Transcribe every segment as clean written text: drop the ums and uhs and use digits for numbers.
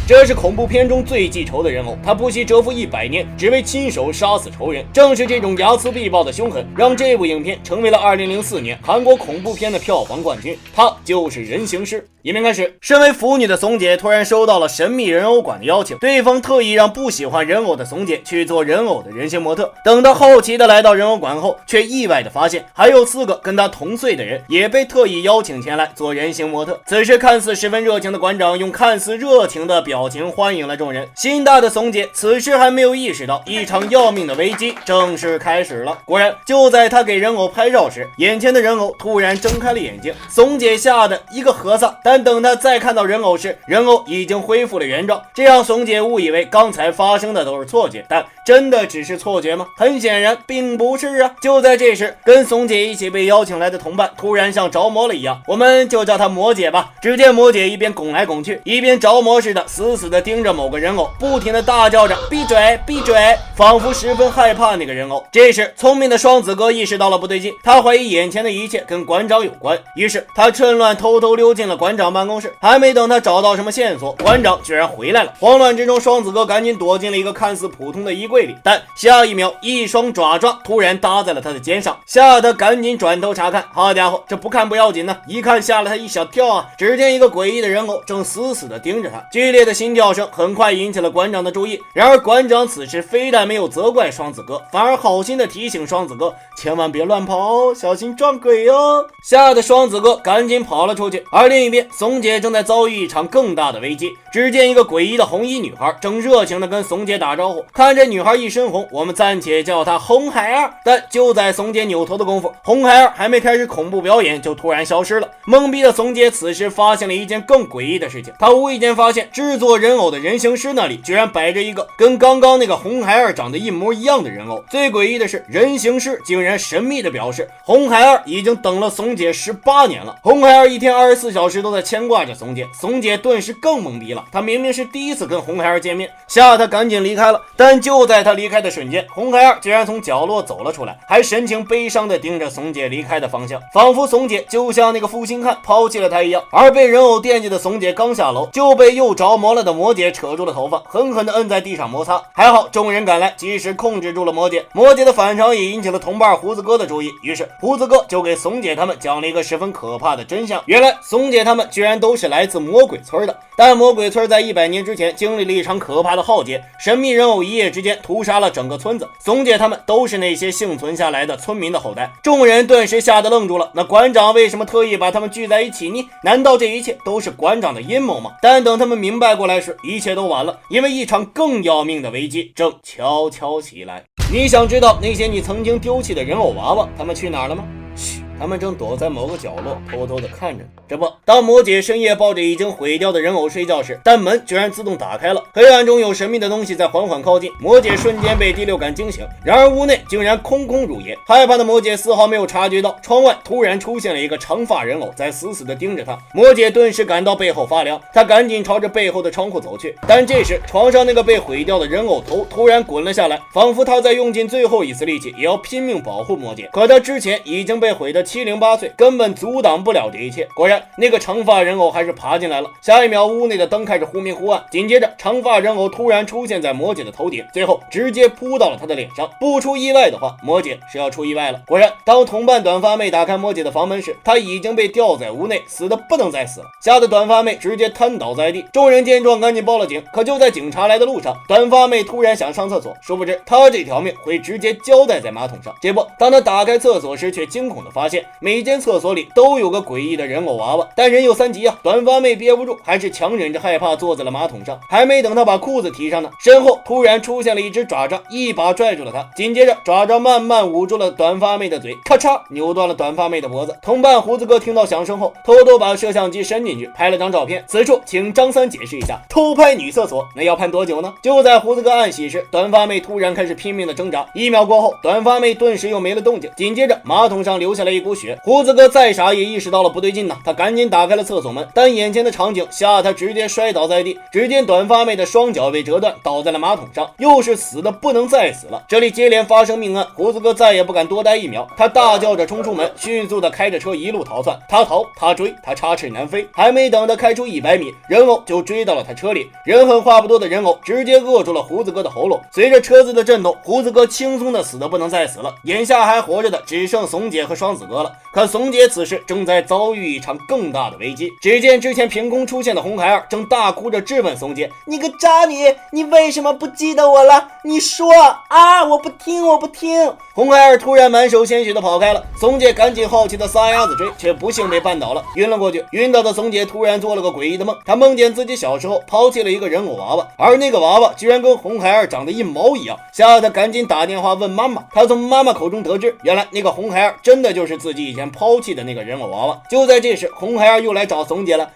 这是恐怖片中最记仇的人偶，他不惜蛰伏100年，只为亲手杀死仇人。正是这种睚眦必报的凶狠，让这部影片成为了2004年韩国恐怖片的票房冠军。它就是人形师。影片开始，身为腐女的怂姐突然收到了神秘人偶馆的邀请，对方特意让不喜欢人偶的怂姐去做人偶的人形模特。等到好奇的来到人偶馆后，却意外的发现还有4个跟他同岁的人也被特意邀请前来做人形模特。此时看似十分热情的馆长用看似热情的表情欢迎了众人。心大的怂姐此时还没有意识到一场要命的危机正式开始了。果然，就在他给人偶拍照时，眼前的人偶突然睁开了眼睛，怂姐吓得一个合撒。但等他再看到人偶时，人偶已经恢复了原状，这让怂姐误以为刚才发生的都是错觉。但真的只是错觉吗？很显然并不是啊。就在这时，跟怂姐一起被邀请来的同伴突然像着魔了一样，我们就叫她魔姐吧。只见魔姐一边拱来拱去，一边着魔似的死死的盯着某个人偶，不停的大叫着闭嘴闭嘴，仿佛十分害怕那个人偶。这时聪明的双子哥意识到了不对劲，他怀疑眼前的一切跟馆长有关，于是他趁乱偷偷溜进了馆长办公室。还没等他找到什么线索，馆长居然回来了。慌乱之中，双子哥赶紧躲进了一个看似普通的衣柜里，但下一秒一双爪爪突然搭在了他的肩上，吓得赶紧转头查看。好家伙，这不看不要紧呢，一看吓了他一小跳啊！只见一个诡异的人偶正死死地盯着他，剧烈的心跳声很快引起了馆长的注意。然而馆长此时非但没有责怪双子哥，反而好心的提醒双子哥千万别乱跑哦，小心撞鬼哦。吓得双子哥赶紧跑了出去。而另一边，怂姐正在遭遇一场更大的危机。只见一个诡异的红衣女孩正热情地跟怂姐打招呼，看这女孩一身红，我们暂且叫她红孩儿。但就在怂姐扭头的功夫，红孩儿还没开始恐怖表演就突然消失了。懵逼的怂姐此时发现了一件更诡异的事情，她无意间发现制作人偶的人形师那里居然摆着一个跟刚刚那个红孩儿长得一模一样的人偶。最诡异的是，人形师竟然神秘地表示红孩儿已经等了怂姐18年了。红孩儿一天24小时都在牵挂着怂姐，怂姐顿时更懵逼了。她明明是第一次跟红孩儿见面，吓得赶紧离开了。但就在她离开的瞬间，红孩儿居然从角落走了出来，还神情悲伤地盯着怂姐离开的方向，仿佛怂姐就像那个负心汉抛弃了她一样。而被人偶惦记的怂姐刚下楼，就被又着魔了的魔姐扯住了头发，狠狠地摁在地上摩擦。还好众人赶来，及时控制住了魔姐。魔姐的反常也引起了同伴胡子哥的注意，于是胡子哥就给怂姐他们讲了一个十分可怕的真相。原来怂姐他们居然都是来自魔鬼村的，但魔鬼村在100年之前经历了一场可怕的浩劫，神秘人偶一夜之间屠杀了整个村子。怂姐他们都是那些幸存下来的村民的后代。众人顿时吓得愣住了，那馆长为什么特意把他们聚在一起呢？难道这一切都是馆长的阴谋吗？但等他们明白过来时，一切都晚了，因为一场更要命的危机正悄悄袭来。你想知道那些你曾经丢弃的人偶娃娃他们去哪儿了吗？嘘，他们正躲在某个角落偷偷地看着你。这不，当魔姐深夜抱着已经毁掉的人偶睡觉时，但门居然自动打开了，黑暗中有神秘的东西在缓缓靠近。魔姐瞬间被第六感惊醒，然而屋内竟然空空如也。害怕的魔姐丝毫没有察觉到窗外突然出现了一个长发人偶在死死地盯着她。魔姐顿时感到背后发凉，她赶紧朝着背后的窗户走去。但这时床上那个被毁掉的人偶头突然滚了下来，仿佛他在用尽最后一丝力气也要拼命保护魔姐。可他之前已经被毁得7零8碎，根本阻挡不了这一切。果然那个长发人偶还是爬进来了。下一秒屋内的灯开始忽明忽暗，紧接着长发人偶突然出现在魔姐的头顶，最后直接扑到了她的脸上。不出意外的话，魔姐是要出意外了。果然当同伴短发妹打开魔姐的房门时，她已经被吊在屋内，死得不能再死了，吓得短发妹直接瘫倒在地。众人见状赶紧报了警，可就在警察来的路上，短发妹突然想上厕所，殊不知她这条命会直接交代在马桶上。结果当她打开厕所时，却惊恐地发现每间厕所里都有个诡异的人偶娃娃。但人有3急啊，短发妹憋不住，还是强忍着害怕坐在了马桶上。还没等她把裤子提上呢，身后突然出现了一只爪爪，一把拽住了她。紧接着爪爪慢慢捂住了短发妹的嘴，咔嚓扭断了短发妹的脖子。同伴胡子哥听到响声后，偷偷把摄像机伸进去拍了张照片。此处请张三解释一下，偷拍女厕所那要判多久呢？就在胡子哥暗喜时，短发妹突然开始拼命的挣扎，1秒过后，短发妹顿时又没了动静。紧接着马桶上留下了一股血。胡子哥再傻也意识到了不对劲呐，他赶紧打开了厕所门，但眼前的场景吓得他直接摔倒在地。只见短发妹的双脚被折断，倒在了马桶上，又是死的不能再死了。这里接连发生命案，胡子哥再也不敢多待一秒，他大叫着冲出门，迅速的开着车一路逃窜。他逃，他追，他插翅难飞，还没等他开出100米，人偶就追到了他车里。人狠话不多的人偶直接扼住了胡子哥的喉咙。随着车子的震动，胡子哥轻松的死的不能再死了。眼下还活着的只剩怂姐和双子哥了。可怂姐此时正在遭遇一场更大的危机。只见之前凭空出现的红孩儿正大哭着质问怂姐：“你个渣女，你为什么不记得我了？你说啊！我不听，我不听！”红孩儿突然满手鲜血的跑开了。怂姐赶紧好奇的撒丫子追，却不幸被绊倒了，晕了过去。晕倒的怂姐突然做了个诡异的梦，她梦见自己小时候抛弃了一个人偶娃娃，而那个娃娃居然跟红孩儿长得一毛一样，吓得她赶紧打电话问妈妈。她从妈妈口中得知，原来那个红孩儿真的就是自己以前抛弃的那个人偶娃娃。就在这时，红孩儿又来找怂姐了：“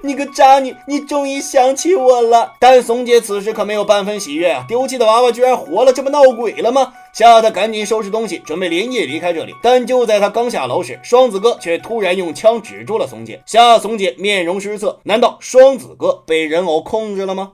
你个渣女，你终于想起我了。”但怂姐此时可没有半分喜悦啊，丢弃的娃娃居然活了，这不闹鬼了吗？吓得赶紧收拾东西，准备连夜离开这里。但就在他刚下楼时，双子哥却突然用枪指住了怂姐，吓得怂姐面容失色。难道双子哥被人偶控制了吗？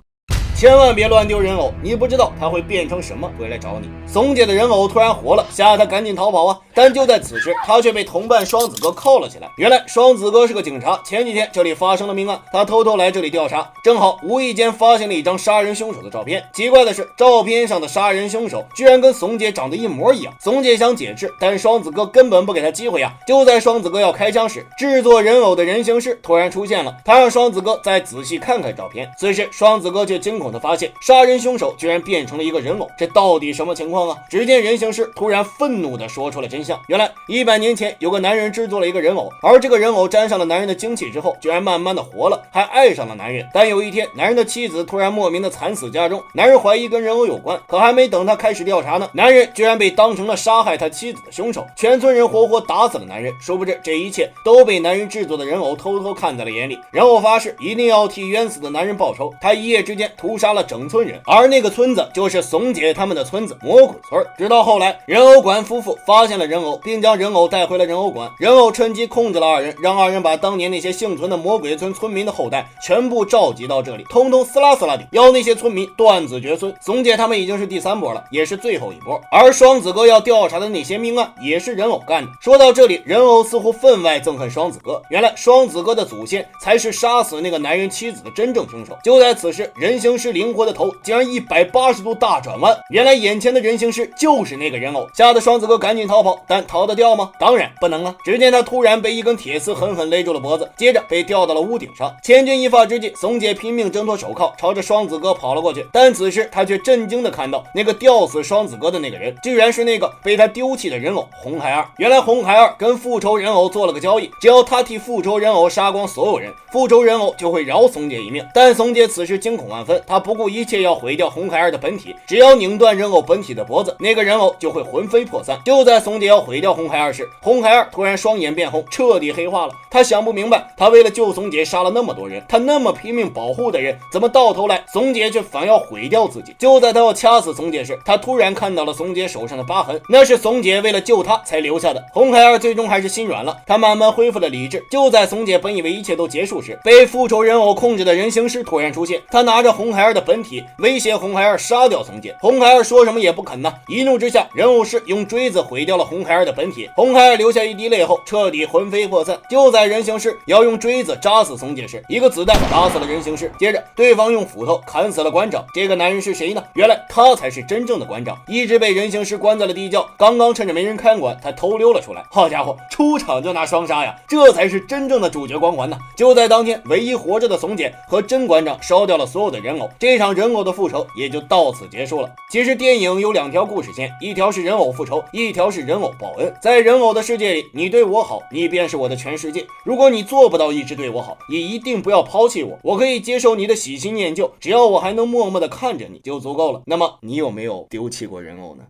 千万别乱丢人偶，你不知道他会变成什么回来找你。怂姐的人偶突然活了，吓得他赶紧逃跑啊！但就在此时，他却被同伴双子哥铐了起来。原来双子哥是个警察，前几天这里发生了命案，他偷偷来这里调查，正好无意间发现了一张杀人凶手的照片。奇怪的是，照片上的杀人凶手居然跟怂姐长得一模一样。怂姐想解释，但双子哥根本不给他机会啊！就在双子哥要开枪时，制作人偶的人形师突然出现了，他让双子哥再仔细看看照片。此时双子哥却惊恐的发现，杀人凶手居然变成了一个人偶，这到底什么情况啊？只见人形师突然愤怒地说出了真相，原来100年前有个男人制作了一个人偶，而这个人偶沾上了男人的精气之后，居然慢慢的活了，还爱上了男人。但有一天，男人的妻子突然莫名的惨死家中，男人怀疑跟人偶有关，可还没等他开始调查呢，男人居然被当成了杀害他妻子的凶手，全村人活活打死了男人。殊不知这一切都被男人制作的人偶偷偷看在了眼里，人偶发誓一定要替冤死的男人报仇，他一夜之间屠杀了整村人，而那个村子就是怂姐他们的村子魔鬼村。直到后来，人偶馆夫妇发现了人偶，并将人偶带回了人偶馆，人偶趁机控制了2人，让2人把当年那些幸存的魔鬼村村民的后代全部召集到这里，通通撕拉撕拉的，要那些村民断子绝孙。怂姐他们已经是第3波了，也是最后一波，而双子哥要调查的那些命案也是人偶干的。说到这里，人偶似乎分外憎恨双子哥，原来双子哥的祖先才是杀死那个男人妻子的真正凶手。就在此时，人形师灵活的头竟然180度大转弯，原来眼前的人形师就是那个人偶，吓得双子哥赶紧逃跑，但逃得掉吗？当然不能啊！只见他突然被一根铁丝狠狠勒住了脖子，接着被吊到了屋顶上。千钧一发之际，怂姐拼命挣脱手铐，朝着双子哥跑了过去。但此时他却震惊的看到，那个吊死双子哥的那个人，居然是那个被他丢弃的人偶红孩儿。原来红孩儿跟复仇人偶做了个交易，只要他替复仇人偶杀光所有人，复仇人偶就会饶怂姐一命。但怂姐此时惊恐万分，他不顾一切要毁掉红孩儿的本体，只要拧断人偶本体的脖子，那个人偶就会魂飞魄散。就在怂姐要毁掉红孩儿时，红孩儿突然双眼变红，彻底黑化了。他想不明白，他为了救怂姐杀了那么多人，他那么拼命保护的人，怎么到头来怂姐却反要毁掉自己？就在他要掐死怂姐时，他突然看到了怂姐手上的疤痕，那是怂姐为了救他才留下的。红孩儿最终还是心软了，他慢慢恢复了理智。就在怂姐本以为一切都结束时，被复仇人偶控制的人形师突然出现，他拿着红孩儿的本体威胁红孩儿杀掉怂姐。红孩儿说什么也不肯呢，一怒之下，人偶师用锥子毁掉了红孩儿的本体。红孩儿流下一滴泪后，彻底魂飞魄散。就在人形师要用锥子扎死怂姐时，一个子弹打死了人形师，接着对方用斧头砍死了馆长。这个男人是谁呢？原来他才是真正的馆长，一直被人形师关在了地窖，刚刚趁着没人看管，他偷溜了出来。好家伙，出场就拿双杀呀，这才是真正的主角光环呢！就在当天，唯一活着的怂姐和真馆长烧掉了所有的人偶，这场人偶的复仇也就到此结束了。其实电影有2条故事线，一条是人偶复仇，一条是人偶报恩。在人偶的世界里，你对我好，你便是我的全世界。如果你做不到一直对我好，也一定不要抛弃我，我可以接受你的喜新厌旧，只要我还能默默地看着你就足够了。那么你有没有丢弃过人偶呢？